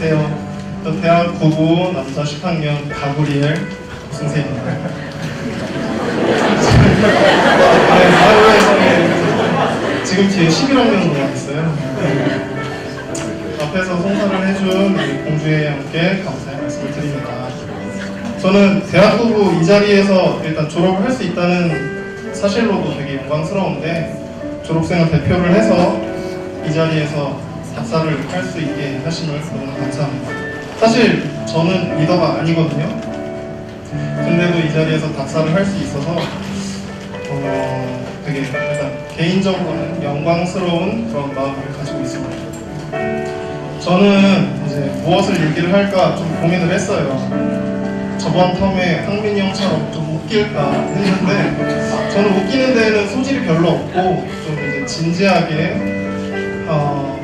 안녕하세요. 저 대학 9부 남자 10학년 가브리엘 우승세입니다. 네, 사회에서는 지금 뒤에 11학년으로 있어요. 앞에서 송사를 해준 우리 공주의 형께 감사의 말씀을 드립니다. 저는 대학 9부 이 자리에서 일단 졸업을 할 수 있다는 사실로도 되게 영광스러운데, 졸업생을 대표를 해서 이 자리에서 답사를 할 수 있게 하심을 너무 감사합니다. 사실 저는 리더가 아니거든요. 근데도 이 자리에서 답사를 할 수 있어서 되게 일단 개인적으로는 영광스러운 그런 마음을 가지고 있습니다. 저는 이제 무엇을 얘기를 할까 좀 고민을 했어요. 저번 텀에 황민이 형처럼 좀 웃길까 했는데, 저는 웃기는 데에는 소질이 별로 없고 좀 이제 진지하게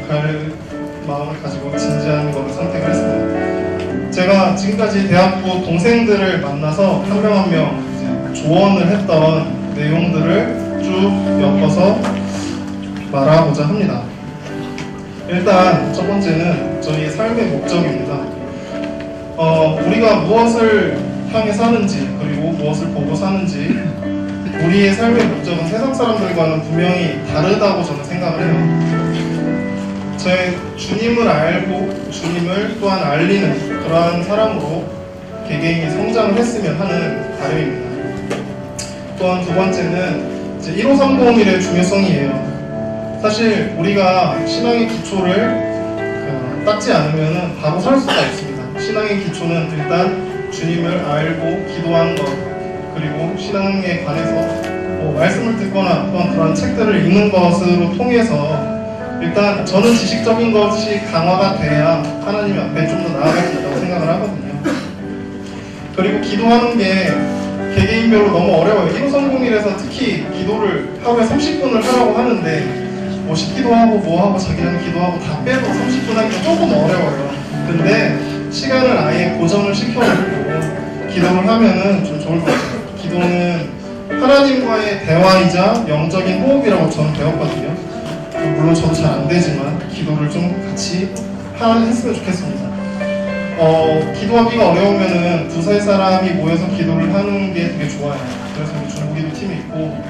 갈 마음을 가지고 진지한 거를 선택을 했습니다. 제가 지금까지 대학부 동생들을 만나서 한 명 한 명 조언을 했던 내용들을 쭉 엮어서 말하고자 합니다. 일단 첫 번째는 저희의 삶의 목적입니다. 우리가 무엇을 향해 사는지, 그리고 무엇을 보고 사는지, 우리의 삶의 목적은 세상 사람들과는 분명히 다르다고 저는 생각을 해요. 제 주님을 알고 주님을 또한 알리는 그러한 사람으로 개개인이 성장을 했으면 하는 바람입니다. 또한 두 번째는 이제 1530일의 중요성이에요. 사실 우리가 신앙의 기초를 닦지 않으면 바로 살 수가 없습니다. 신앙의 기초는 일단 주님을 알고 기도하는 것, 그리고 신앙에 관해서 말씀을 듣거나 또한 그런 책들을 읽는 것으로 통해서 일단 저는 지식적인 것이 강화가 돼야 하나님 앞에 좀 더 나아갈 수 있다고 생각을 하거든요. 그리고 기도하는 게 개개인별로 너무 어려워요. 1530일에서 특히 기도를 하루에 30분을 하라고 하는데, 뭐 식기도하고 뭐하고 자기는 기도하고 다 빼도 30분 하기가 조금 어려워요. 근데 시간을 아예 고정을 시켜놓고 기도를 하면은 좀 좋을 것 같아요. 기도는 하나님과의 대화이자 영적인 호흡이라고 저는 배웠거든요. 물론 저도 잘 안 되지만 기도를 좀 같이 했으면 좋겠습니다. 기도하기가 어려우면은 두세 사람이 모여서 기도를 하는 게 되게 좋아요. 그래서 우리 중국기도 팀이 있고,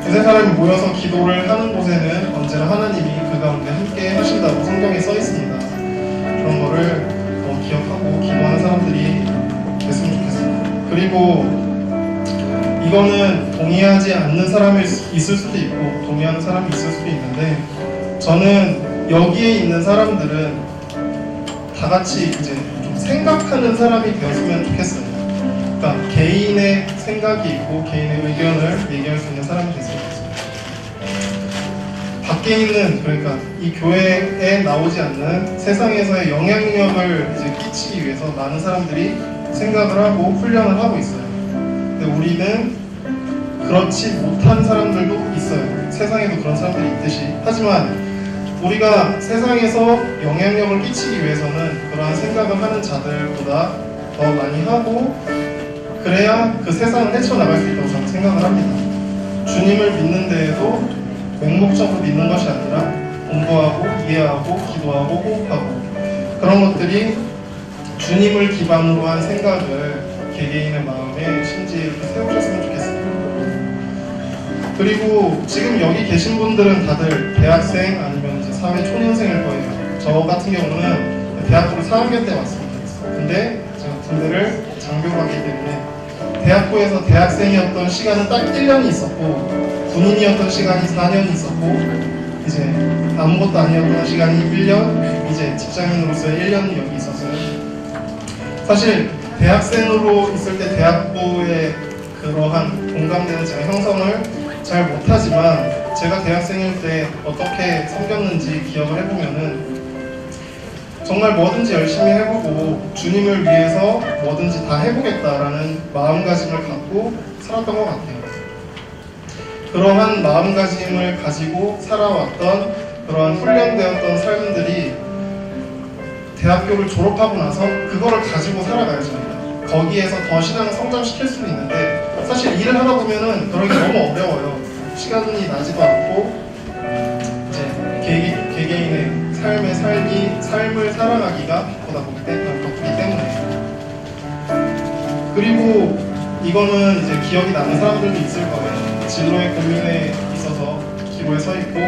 두세 사람이 모여서 기도를 하는 곳에는 언제나 하나님이 그 가운데 함께 하신다고 성경에 써 있습니다. 그런 거를 기억하고 기도하는 사람들이 됐으면 좋겠습니다. 그리고 이거는 동의하지 않는 사람이 있을 수도 있고 동의하는 사람이 있을 수도 있는데, 저는 여기에 있는 사람들은 다 같이 이제 좀 생각하는 사람이 되었으면 좋겠어요. 그러니까 개인의 생각이 있고 개인의 의견을 얘기할 수 있는 사람이 됐으면 좋겠습니다. 밖에 있는, 그러니까 이 교회에 나오지 않는 세상에서의 영향력을 이제 끼치기 위해서 많은 사람들이 생각을 하고 훈련을 하고 있어요. 근데 우리는 그렇지 못한 사람들도 있어요. 세상에도 그런 사람들이 있듯이. 하지만 우리가 세상에서 영향력을 끼치기 위해서는 그러한 생각을 하는 자들보다 더 많이 하고, 그래야 그 세상을 헤쳐나갈 수 있다고 저는 생각을 합니다. 주님을 믿는 데에도 맹목적으로 믿는 것이 아니라 공부하고 이해하고 기도하고 호흡하고, 그런 것들이 주님을 기반으로 한 생각을 개개인의 마음에 심지에 이렇게 세우셨으면 좋겠습니다. 그리고 지금 여기 계신 분들은 다들 대학생 아니면 이제 사회 초년생일 거예요. 저 같은 경우는 대학부를 4학년 때 왔습니다. 근데 제가 군대를 장교로 하기 때문에 대학부에서 대학생이었던 시간은 딱 1년이 있었고, 군인이었던 시간이 4년이 있었고, 이제 아무것도 아니었던 시간이 1년, 이제 직장인으로서의 1년이 여기 있었어요. 사실 대학생으로 있을 때 대학부의 그러한 공감대는 제가 형성을 잘 못하지만, 제가 대학생일 때 어떻게 섬겼는지 기억을 해보면은 정말 뭐든지 열심히 해보고 주님을 위해서 뭐든지 다 해보겠다라는 마음가짐을 갖고 살았던 것 같아요. 그러한 마음가짐을 가지고 살아왔던 그러한 훈련되었던 삶들이 대학교를 졸업하고 나서 그거를 가지고 살아가야죠. 거기에서 더 신앙을 성장시킬 수는 있는데, 사실 일을 하다 보면은 그러기 너무 어려워요. 시간이 나지도 않고 이제 개개인의 삶의 삶이 삶을 살아가기가 바쁘기 때문에. 그리고 이거는 이제 기억이 나는 사람들도 있을 거예요. 진로의 고민에 있어서 기로에 서 있고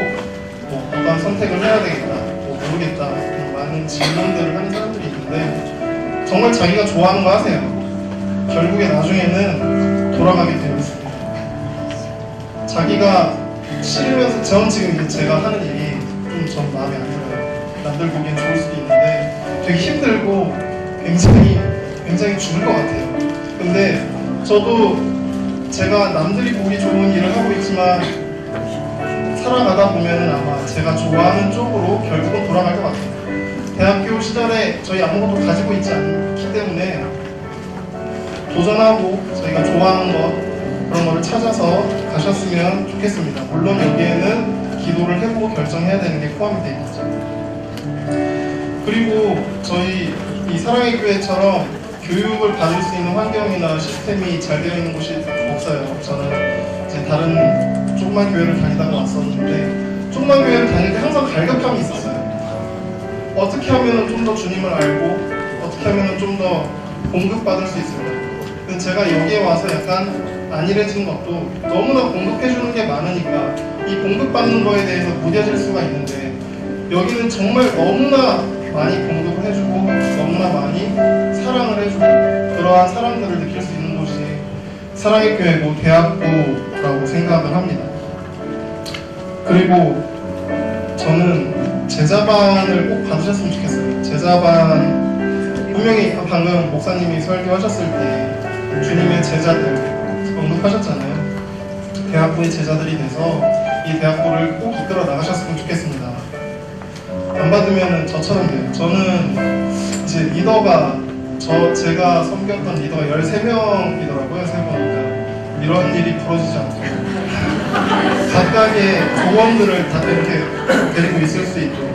뭐 어떤 선택을 해야 되겠다, 뭐 모르겠다, 많은 질문들을 하는 사람들이 있는데 정말 자기가 좋아하는 거 하세요. 결국에 나중에는 돌아가게 되어 있습니다. 자기가 싫으면서 전 지금 이제 제가 하는 일이 좀 마음에 안 들어요. 남들 보기엔 좋을 수도 있는데 되게 힘들고 굉장히 죽을 것 같아요. 근데 저도 제가 남들이 보기 좋은 일을 하고 있지만 살아가다 보면은 아마 제가 좋아하는 쪽으로 결국은 돌아갈 것 같아요. 대학교 시절에 저희 아무것도 가지고 있지 않기 때문에 도전하고 저희가 좋아하는 것 그런 거를 찾아서 가셨으면 좋겠습니다. 물론 여기에는 기도를 해보고 결정해야 되는 게 포함이 되어 있죠. 그리고 저희 이 사랑의 교회처럼 교육을 받을 수 있는 환경이나 시스템이 잘 되어 있는 곳이 없어요. 저는 이제 다른 조그만 교회를 다니다가 왔었는데 조그만 교회를 다닐 때 항상 갈급함이 있었어요. 어떻게 하면 좀 더 주님을 알고 어떻게 하면 좀 더 공급받을 수 있을까. 근데 제가 여기에 와서 약간 안일해진 것도 너무나 공급해주는 게 많으니까 이 공급받는 거에 대해서 무뎌질 수가 있는데 여기는 정말 너무나 많이 공급을 해주고 너무나 많이 사랑을 해주고 그러한 사람들을 느낄 수 있는 곳이 사랑의 교회고 대학교라고 생각을 합니다. 그리고 저는 제자반을 꼭 받으셨으면 좋겠어요. 제자반 분명히 방금 목사님이 설교하셨을 때 주님의 제자들 언급하셨잖아요. 대학교의 제자들이 돼서 이 대학교를 꼭 이끌어 나가셨으면 좋겠습니다. 안 받으면 저처럼 돼요. 저는 이제 리더가 제가 섬겼던 리더가 13명이더라고요. 세보니까 이런 일이 벌어지지 않고 각각의 조원들을 다 이렇게 데리고 있을 수 있고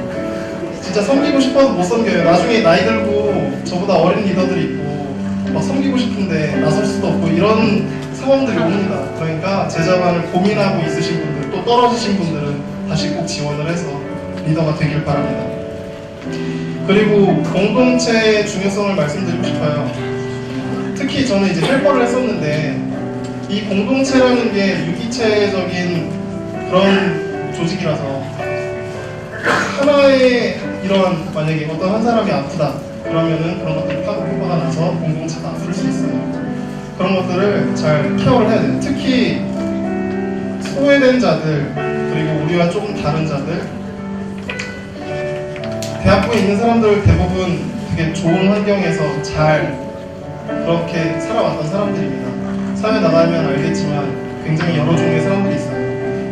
진짜 섬기고 싶어도 못 섬겨요. 나중에 나이 들고 저보다 어린 리더들이 있고 막 섬기고 싶은데 나설 수도 없고 이런 상황들이 옵니다. 그러니까 제자반을 고민하고 있으신 분들 또 떨어지신 분들은 다시 꼭 지원을 해서 리더가 되길 바랍니다. 그리고 공동체의 중요성을 말씀드리고 싶어요. 특히 저는 이제 헬퍼를 했었는데 이 공동체라는 게 유기체적인 그런 조직이라서 하나의 이런 만약에 어떤 한 사람이 아프다 그러면은 그런 것들이 파고가 나서 공동체가 아플 수 있어요. 그런 것들을 잘 케어를 해야 돼요. 특히 소외된 자들 그리고 우리와 조금 다른 자들 대학교에 있는 사람들 대부분 되게 좋은 환경에서 잘 그렇게 살아왔던 사람들입니다. 사회 나가면 알겠지만 굉장히 여러 종류의 사람들이 있어요.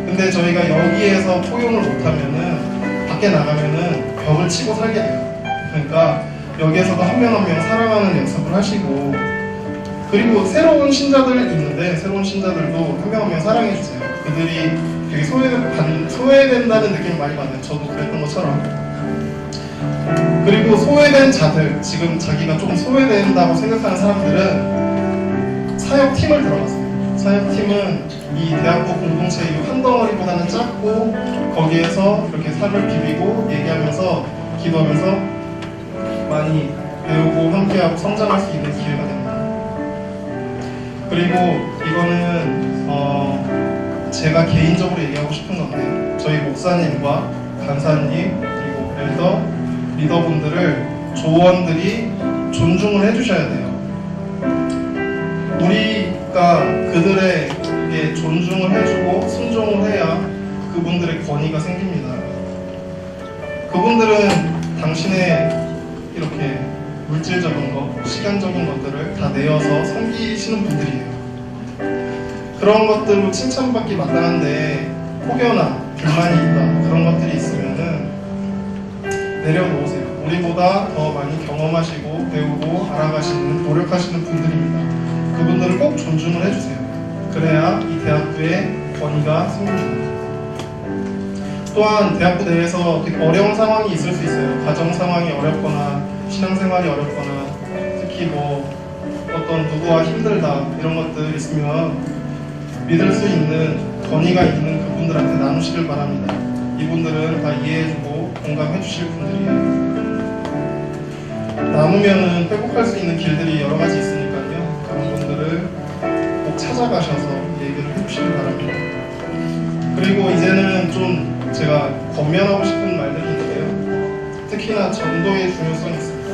근데 저희가 여기에서 포용을 못하면은 밖에 나가면은 벽을 치고 살게 돼요. 그러니까 여기에서도 한 명 한 명 사랑하는 연습을 하시고 그리고 새로운 신자들 있는데 새로운 신자들도 한 명 한 명 사랑해주세요. 그들이 되게 소외된다는 느낌을 많이 받아요. 저도 그랬던 것처럼. 그리고 소외된 자들, 지금 자기가 조금 소외된다고 생각하는 사람들은 사역팀을 들어갔어요. 사역팀은 이 대학교 공동체 한 덩어리보다는 작고 거기에서 이렇게 살을 비비고 얘기하면서 기도하면서 많이 배우고 함께하고 성장할 수 있는 기회가 됩니다. 그리고 이거는 제가 개인적으로 얘기하고 싶은 건데 저희 목사님과 간사님 그리고 리더분들을 조원들이 존중을 해주셔야 돼요. 우리가 그들에게 존중을 해주고 순종을 해야 그분들의 권위가 생깁니다. 그분들은 당신의 이렇게 물질적인 것, 시간적인 것들을 다 내어서 섬기시는 분들이에요. 그런 것들로 칭찬받기 마땅한데 혹여나 불만이 있다 그런 것들이 있으면은 내려놓으세요. 우리보다 더 많이 경험하시고 배우고 알아가시는 노력하시는 분들입니다. 그분들을 꼭 존중을 해주세요. 그래야 이 대학교의 권위가 생깁니다. 또한 대학교 내에서 어려운 상황이 있을 수 있어요. 가정 상황이 어렵거나 신앙생활이 어렵거나 특히 뭐 어떤 누구와 힘들다 이런 것들 있으면 믿을 수 있는 권위가 있는 그분들한테 나누시길 바랍니다. 이분들은 다 이해해주고 공감해 주실 분들이에요. 남으면은 회복할 수 있는 길들이 여러 가지 있으니까요. 그런 분들을 꼭 찾아가셔서 얘기를 해주시기 바랍니다. 그리고 이제는 좀 제가 권면하고 싶은 말들이 있는데요. 특히나 전도의 중요성이 있습니다.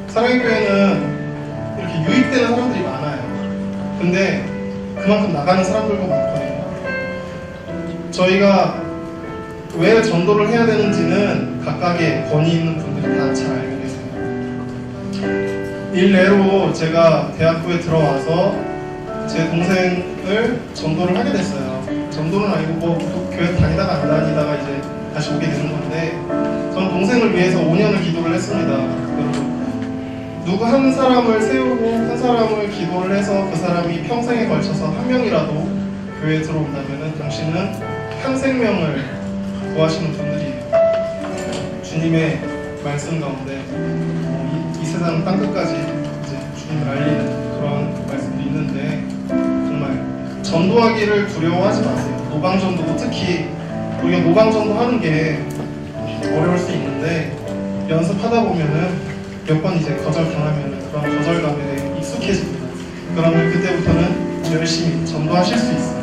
사랑의 교회는 이렇게 유입되는 사람들이 많아요. 근데 그만큼 나가는 사람들도 많거든요. 저희가 왜 전도를 해야 되는지는 각각의 권위 있는 분들이 다 잘 알고 계세요. 일례로 제가 대학교에 들어와서 제 동생을 전도를 하게 됐어요. 전도는 아니고 뭐 교회 다니다가 안 다니다가 이제 다시 오게 되는 건데, 저는 동생을 위해서 5년을 기도를 했습니다. 여러분, 누구 한 사람을 세우고 한 사람을 기도를 해서 그 사람이 평생에 걸쳐서 한 명이라도 교회에 들어온다면 당신은 한 생명을 구하시는 분들이에요. 주님의 말씀 가운데 이 세상 땅끝까지 이제 주님을 알리는 그런 말씀도 있는데, 정말 전도하기를 두려워하지 마세요. 노방전도도 특히 우리가 노방전도 하는 게 어려울 수 있는데, 연습하다 보면은 몇 번 이제 거절당하면 그런 거절감에 익숙해집니다. 그러면 그때부터는 열심히 전도하실 수 있어요.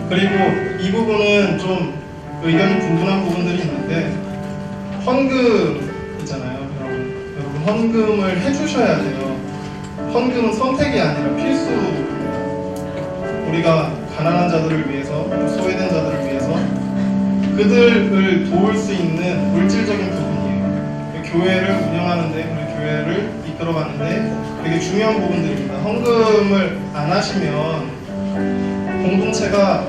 그리고 이 부분은 좀 의견이 분분한 부분들이 있는데, 헌금 있잖아요. 여러분 헌금을 해주셔야 돼요. 헌금은 선택이 아니라 필수. 우리가 가난한 자들을 위해서, 소외된 자들을 위해서 그들을 도울 수 있는 물질적인 부분이에요. 교회를 운영하는데, 우리 교회를 이끌어가는데 되게 중요한 부분들입니다. 헌금을 안 하시면 공동체가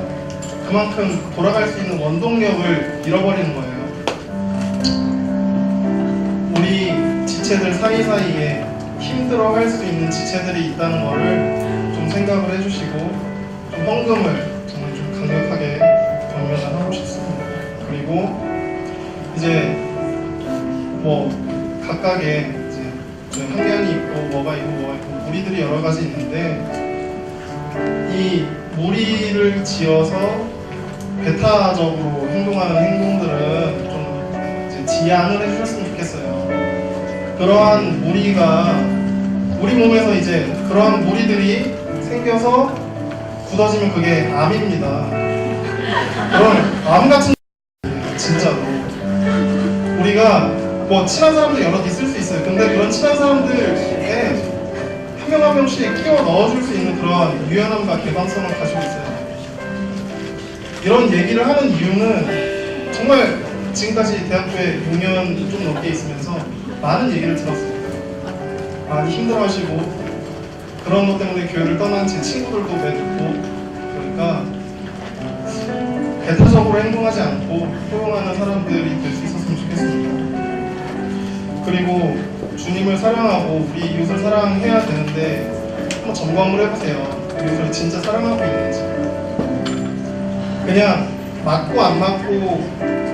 그만큼 돌아갈 수 있는 원동력을 잃어버리는 거예요. 우리 지체들 사이사이에 힘들어할 수 있는 지체들이 있다는 거를 좀 생각을 해주시고, 좀 헌금을 정말 좀 강력하게 권면을 하고 싶습니다. 그리고 이제 뭐 각각의 이제 학년이 있고 뭐가 있고 무리들이 여러 가지 있는데, 이 무리를 지어서 배타적으로 행동하는 행동들은 좀 이제 지양을 해주셨으면 좋겠어요. 그러한 무리가 우리 몸에서 이제 그러한 무리들이 생겨서 굳어지면 그게 암입니다. 그런 암 같은 진짜로 우리가 뭐 친한 사람들 여럿 있을 수 있어요. 근데 그런 친한 사람들에 한 명 한 명씩 끼워 넣어줄 수 있는 그런 유연함과 개방성을 가지고 있어요. 이런 얘기를 하는 이유는 정말 지금까지 대학교에 6년 좀 넘게 있으면서 많은 얘기를 들었어요. 많이 힘들어하시고 그런 것 때문에 교회를 떠난 제 친구들도 맺고, 그러니까 배타적으로 행동하지 않고 포용하는 사람들이 될 수 있었으면 좋겠습니다. 그리고 주님을 사랑하고 우리 이웃을 사랑해야 되는데, 한번 점검을 해보세요. 이웃을 진짜 사랑하고 있는지. 그냥 맞고 안 맞고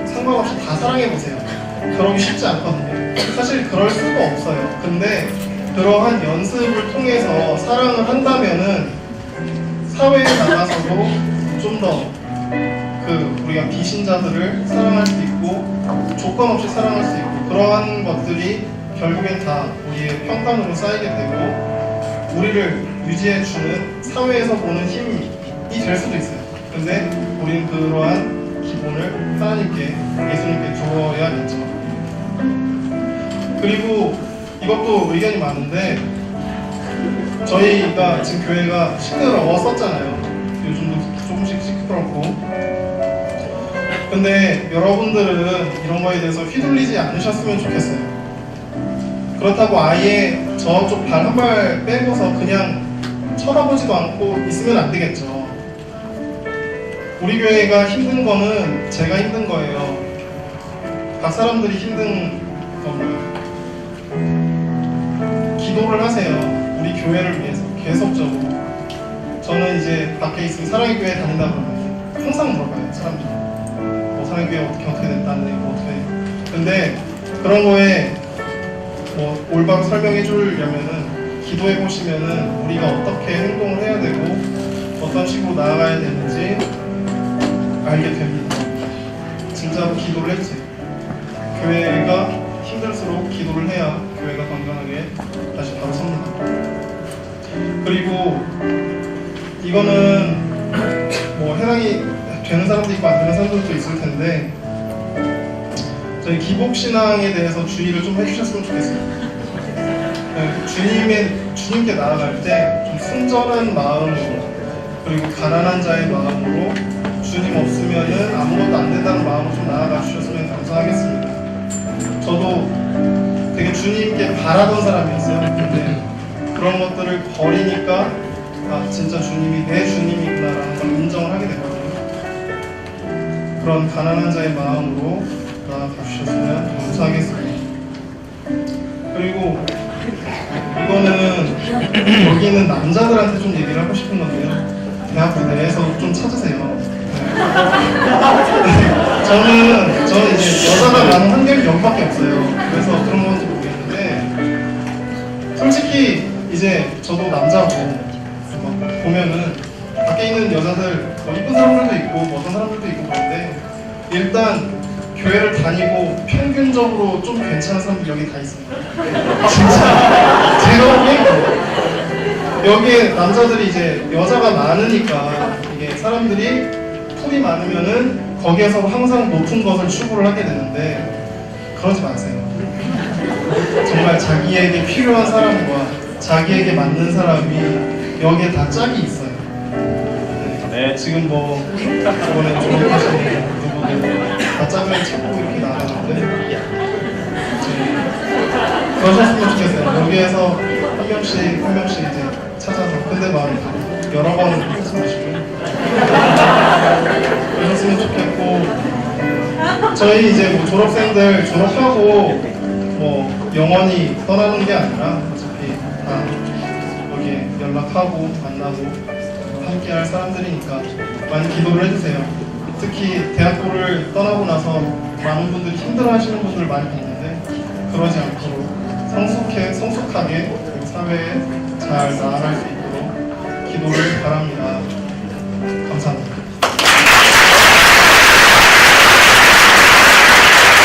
상관없이 다 사랑해보세요. 그러기 쉽지 않거든요. 사실 그럴 수가 없어요. 근데 그러한 연습을 통해서 사랑을 한다면은 사회에 나가서도 좀 더 우리가 비신자들을 사랑할 수 있고 조건 없이 사랑할 수 있고, 그러한 것들이 결국엔 다 우리의 평판으로 쌓이게 되고 우리를 유지해주는 사회에서 보는 힘이 될 수도 있어요. 근데 우리는 그러한 기본을 하나님께, 예수님께 주어야겠죠. 그리고 이것도 의견이 많은데, 저희가 지금 교회가 시끄러웠었잖아요. 요즘도 조금씩 시끄럽고. 근데 여러분들은 이런 거에 대해서 휘둘리지 않으셨으면 좋겠어요. 그렇다고 아예 저쪽 발 한 발 빼고서 그냥 쳐다보지도 않고 있으면 안 되겠죠. 우리 교회가 힘든 거는 제가 힘든 거예요. 각 사람들이 힘든 겁니다. 기도를 하세요. 우리 교회를 위해서 계속적으로. 저는 이제 밖에 있으면 사랑의 교회 다닌다 그러면 항상 물어봐요, 사람들이. 뭐 사랑의 교회 어떻게 됐다는데 뭐 어떻게. 근데 그런 거에 뭐 올바로 설명해 주려면은 기도해 보시면은 우리가 어떻게 행동을 해야 되고 어떤 식으로 나아가야 되는지 알게 됩니다. 진짜로 기도를 해주세요. 교회가 힘들수록 기도를 다시 바로 섭니다. 그리고 이거는 뭐 해당이 되는 사람도 있고 안 되는 사람들도 있을 텐데 저희 기복신앙에 대해서 주의를 좀 해주셨으면 좋겠어요. 주님께 나아갈 때 좀 순전한 마음으로 그리고 가난한 자의 마음으로 주님 없으면은 아무것도 안 된다는 마음으로 좀 나아가 주셨으면 감사하겠습니다. 저도 되게 주님께 바라던 사람이었어요. 근데 그런 것들을 버리니까 아 진짜 주님이 내 주님이구나라는 걸 인정을 하게 됐거든요. 그런 가난한 자의 마음으로 나아가 주셨으면 감사하겠습니다. 그리고 이거는 여기 있는 남자들한테 좀 얘기를 하고 싶은 건데요. 대학교 내에서 좀 찾으세요. 저는 이제 여자가 많은 환경이 여기밖에 없어요. 그래서 그런 건지 모르겠는데 솔직히 이제 저도 남자고 막 보면은 밖에 있는 여자들 뭐 이쁜 사람들도 있고 뭐 어떤 사람들도 있고 그런데 일단 교회를 다니고 평균적으로 좀 괜찮은 사람들 여기 다 있습니다. 진짜 제가 보기엔 여기에 남자들이 이제 여자가 많으니까 이게 사람들이 풀이 많으면은 거기에서 항상 높은 것을 추구를 하게 되는데 그러지 마세요. 정말 자기에게 필요한 사람과 자기에게 맞는 사람이 여기에 다 짝이 있어요. 네, 지금 뭐 저번에 졸업하신 누구들 다 짝을 찾고 이렇게 나가는데 그러셨으면 좋겠어요. 여기에서 한 명씩 이제 찾아서 근데 막 여러 번 하지 마시고 그러셨으면 좋겠고 저희 이제 뭐 졸업생들 졸업하고 뭐 영원히 떠나는 게 아니라 어차피 다 여기에 연락하고 만나고 함께할 사람들이니까 많이 기도를 해주세요. 특히 대학교를 떠나고 나서 많은 분들이 힘들어하시는 분들을 많이 봤는데 그러지 않도록 성숙하게 사회에 잘 나아갈 수 있도록 기도를 바랍니다. 감사합니다.